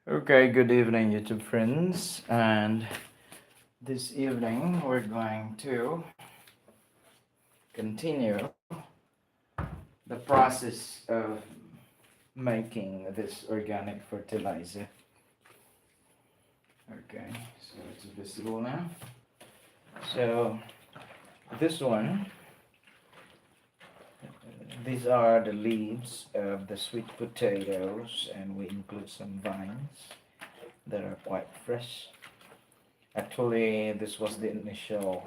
Okay, good evening, YouTube friends. And this evening we're going to continue the process of making this organic fertilizer. Okay, so it's visible now. So this one, these are the leaves of the sweet potatoes, and we include some vines that are quite fresh. Actually, this was the initial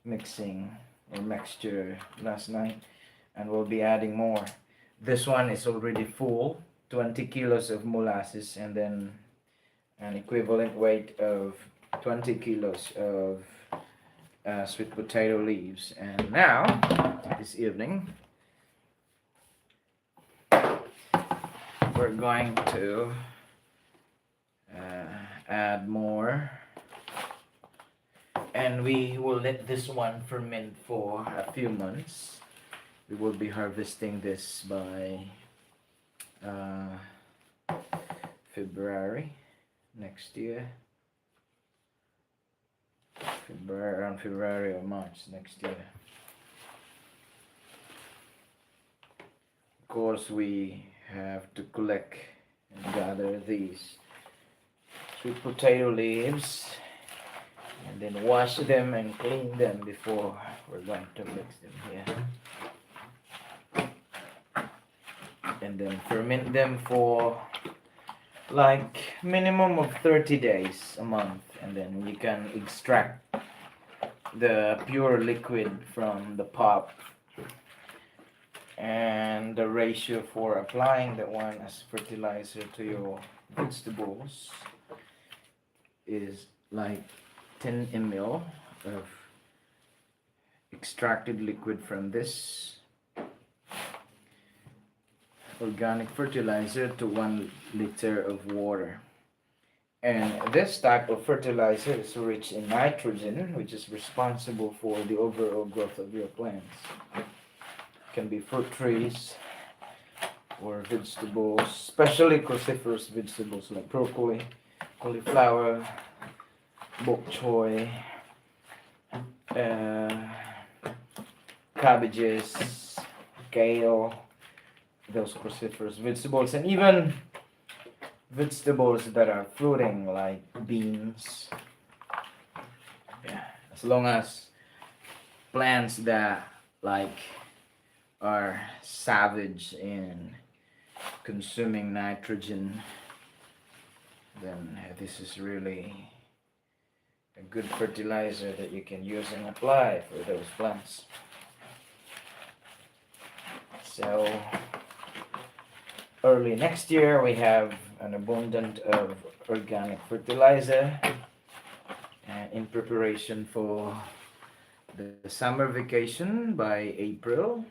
mixing or mixture last night, and we'll be adding more. This one is already full, 20 kilos of molasses, and then an equivalent weight of 20 kilos of sweet potato leaves. And now, this evening, we're going to add more, and we will let this one ferment for a few months. We will be harvesting this by February next year. Around February or March next year. Of course, we have to collect and gather these sweet potato leaves and then wash them and clean them before we're going to mix them here, and then ferment them for like minimum of 30 days, a month, and then you can extract the pure liquid from the pulp. And the ratio for applying that one as fertilizer to your vegetables is like 10 ml of extracted liquid from this organic fertilizer to 1 liter of water. And this type of fertilizer is rich in nitrogen, which is responsible for the overall growth of your plants. It can be fruit trees or vegetables, especially cruciferous vegetables like broccoli, cauliflower, bok choy, cabbages, kale, those cruciferous vegetables, and even vegetables that are fruiting like beans. Yeah, as long as plants that like are savage in consuming nitrogen, then this is really a good fertilizer that you can use and apply for those plants. So early next year we have an abundance of organic fertilizer in preparation for the summer vacation by April,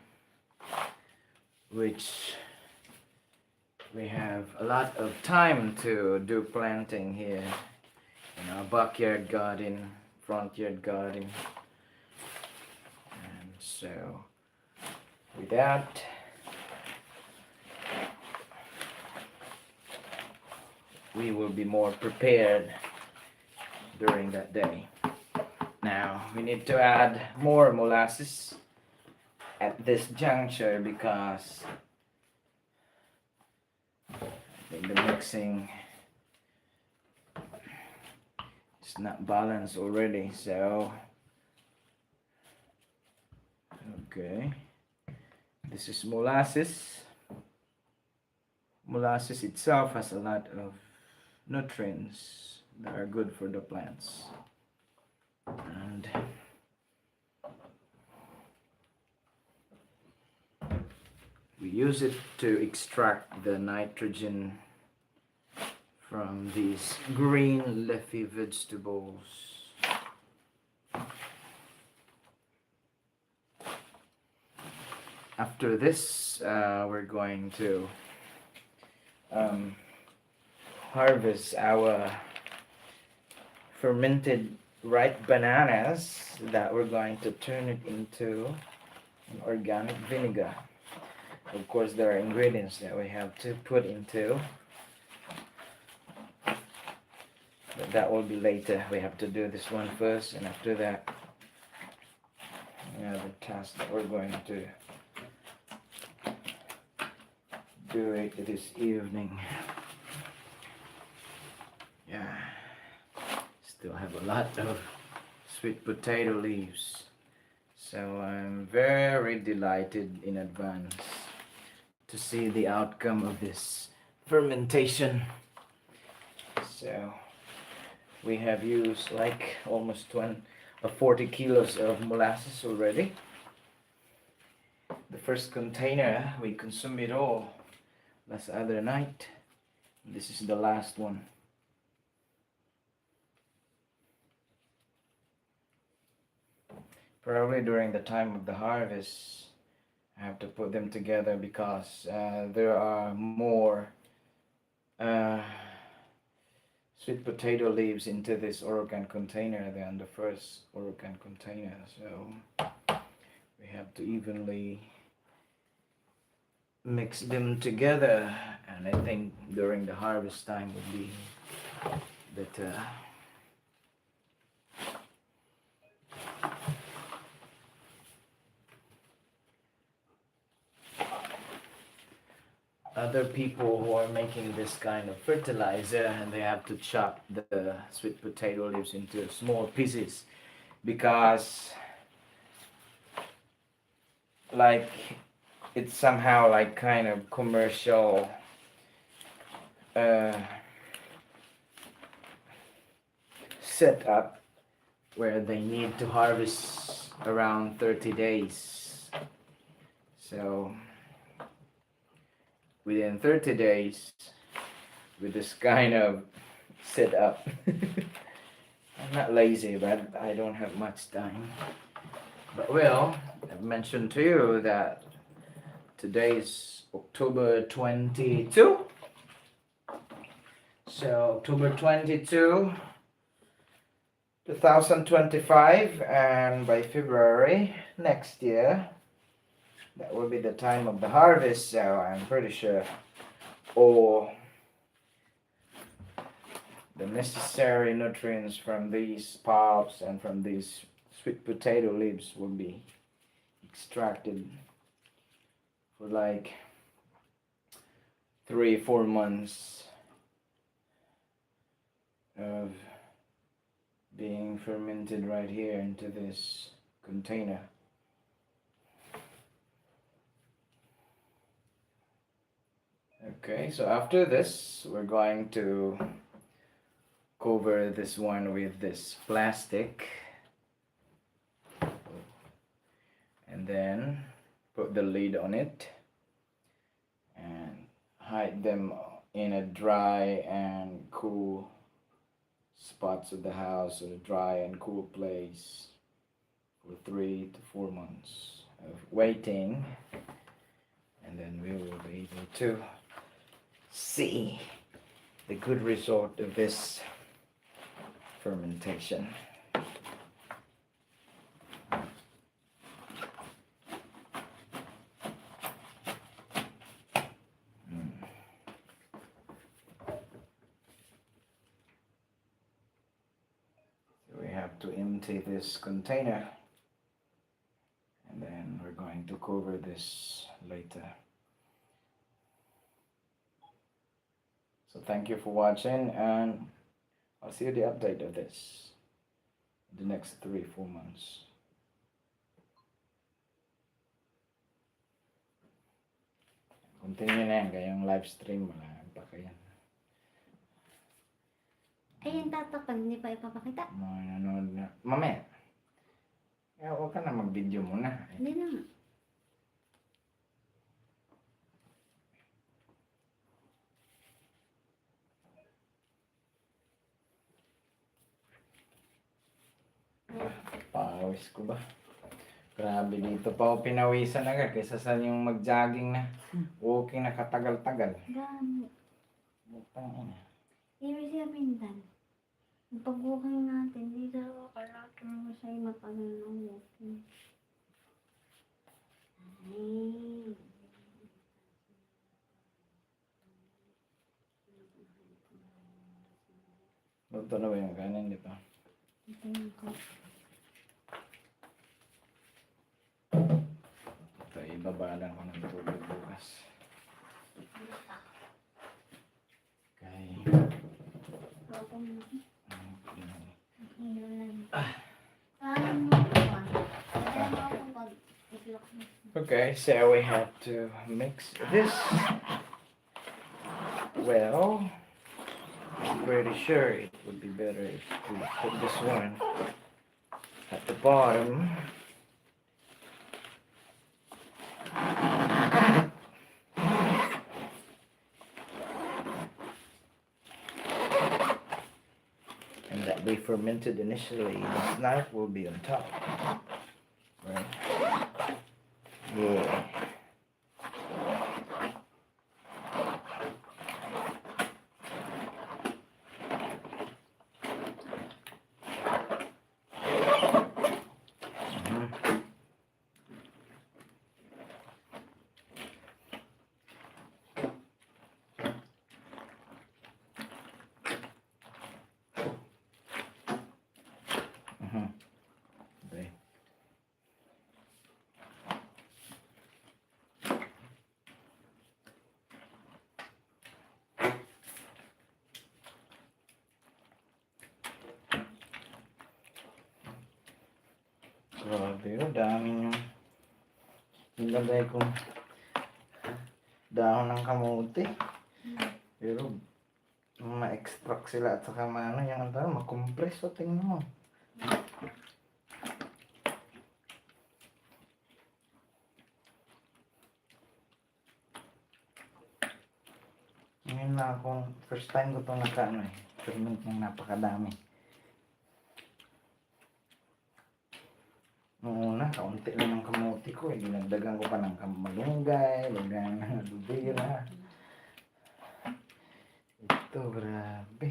which we have a lot of time to do planting here in our backyard garden, front yard garden. And so with that, we will be more prepared during that day. Now we need to add more molasses at this juncture because I think the mixing is not balanced already. So okay, this is molasses. Molasses itself has a lot of nutrients that are good for the plants, and we use it to extract the nitrogen from these green leafy vegetables. After this, we're going to harvest our fermented ripe bananas that we're going to turn it into an organic vinegar. Of course, there are ingredients that we have to put into But that will be later. We have to do this one first, and after that, the task that we're going to do it this evening. Yeah, still have a lot of sweet potato leaves, so I'm very delighted in advance to see the outcome of this fermentation. So we have used like almost 40 kilos of molasses already. The first container we consumed it all last other night. This is the last one. Probably during the time of the harvest I have to put them together because there are more sweet potato leaves into this Oregon container than the first Oregon container, so we have to evenly mix them together, and I think during the harvest time would be better. Other people who are making this kind of fertilizer, and they have to chop the sweet potato leaves into small pieces because like it's somehow like kind of commercial setup where they need to harvest around 30 days. So within 30 days, with this kind of setup, I'm not lazy, but I don't have much time. But well, I've mentioned to you that today is October 22. So October 22, 2025, and by February next year, that will be the time of the harvest, so I'm pretty sure all the necessary nutrients from these pulps and from these sweet potato leaves will be extracted for like 3-4 months of being fermented right here into this container. Okay, so after this, we're going to cover this one with this plastic and then put the lid on it and hide them in a dry and cool spots of the house, or a dry and cool place for 3 to 4 months of waiting, and then we will be able to see the good result of this fermentation. So we have to empty this container, and then we're going to cover this later. So thank you for watching, and I'll see you the update of this in the next 3-4 months. Continue na yan, kayong live stream wala pa kayan. Ayun, tatakpan, hindi pa ipapakita. Nanonood na. Mamaya. Kaya huwag ka na mag-video muna. Hindi na nga. Pawis ko ba? Grabe, dito pa ako pinawisan agad kaysa sa yung mag-jogging na. Walking na katagal-tagal. Gano. Butang ina. Ibig sabihin, ang pag-walking natin, dito kalaki mo sa'yo matagal ng walking. Ay. Ito na ba yung kanin, di ba? Tingnan ko. Ito, ibabalan ko ng tubig bukas. Okay. Ako mo. Okay, so we have to mix this. Well, I'm pretty sure it would be better if we put this one at the bottom. And that we fermented initially, the snipe will be on top. Right? Yeah. Okay. Grabe yun, dami yung nilagay kong dahon ng kamote. Pero ma-extract sila at saka maano yung makompress o tingnan mo. Ngayon na akong first time ko itong nakaano ferment ng napakadami. Noong una, kaunti lang ng kamote ko. Dinagdagan ko pa ng malunggay, lagyan ng alubira. Ito, grabe.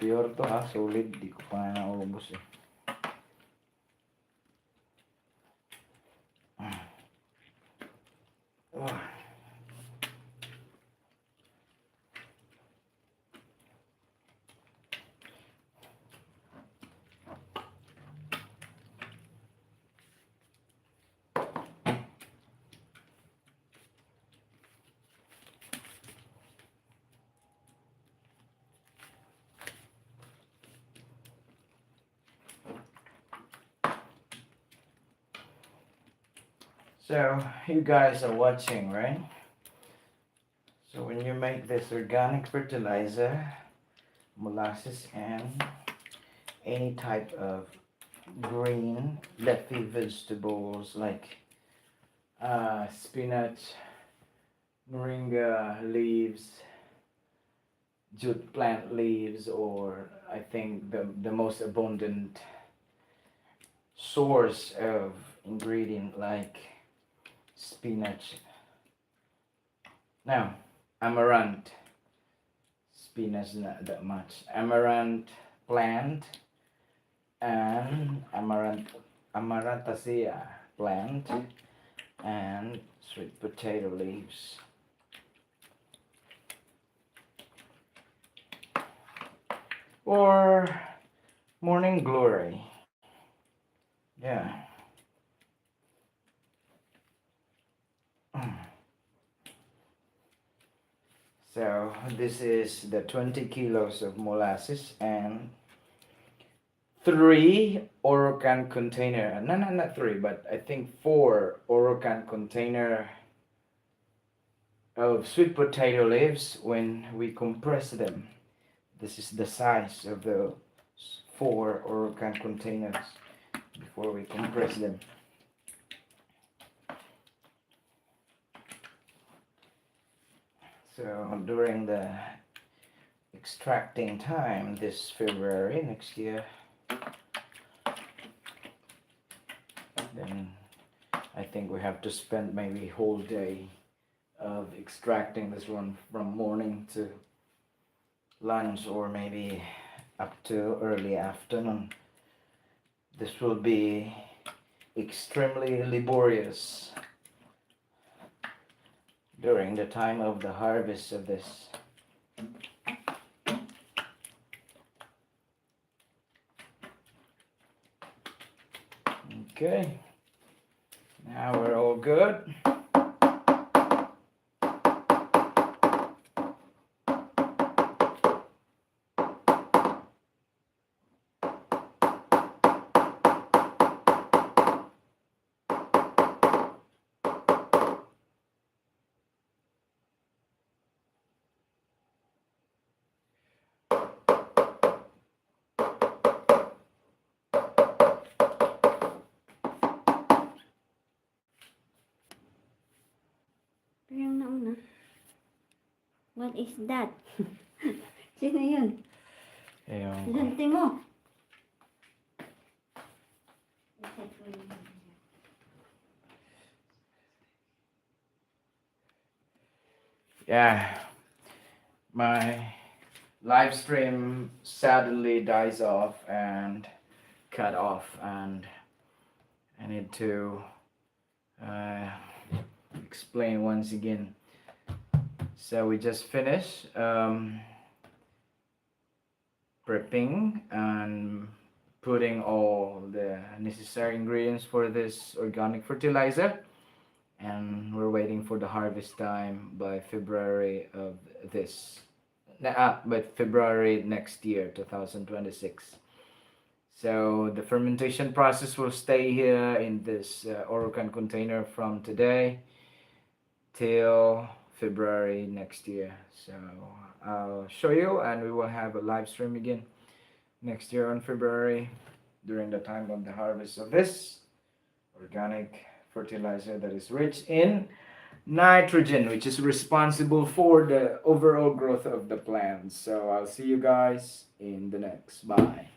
Pure to ha, solid. Di ko pa naubos eh. So, you guys are watching, right? So when you make this organic fertilizer, molasses and any type of green leafy vegetables like spinach, moringa leaves, jute plant leaves, or I think the most abundant source of ingredient like spinach. Now, amaranth. Spinach not that much. Amaranth plant and amaranthacea plant and sweet potato leaves. Or morning glory. Yeah. So this is the 20 kilos of molasses and 3 Orocan container. No, not 3, but I think 4 Orocan container of sweet potato leaves when we compress them. This is the size of the 4 Orocan containers before we compress them. So during the extracting time this February next year, then I think we have to spend maybe a whole day of extracting this one from morning to lunch or maybe up to early afternoon. This will be extremely laborious. during the time of the harvest of this. Okay, now we're all good. Pero yung nauna. What is that? Sino yun? Ayun. Lante mo. Yeah, my live stream suddenly dies off and cut off, and I need to uh, explain once again. So we just finished prepping and putting all the necessary ingredients for this organic fertilizer, and we're waiting for the harvest time by February of this but February next year, 2026. So the fermentation process will stay here in this Orocan container from today till February next year. So I'll show you, and we will have a live stream again next year on February during the time of the harvest of this organic fertilizer that is rich in nitrogen, which is responsible for the overall growth of the plants. So I'll see you guys in the next. Bye.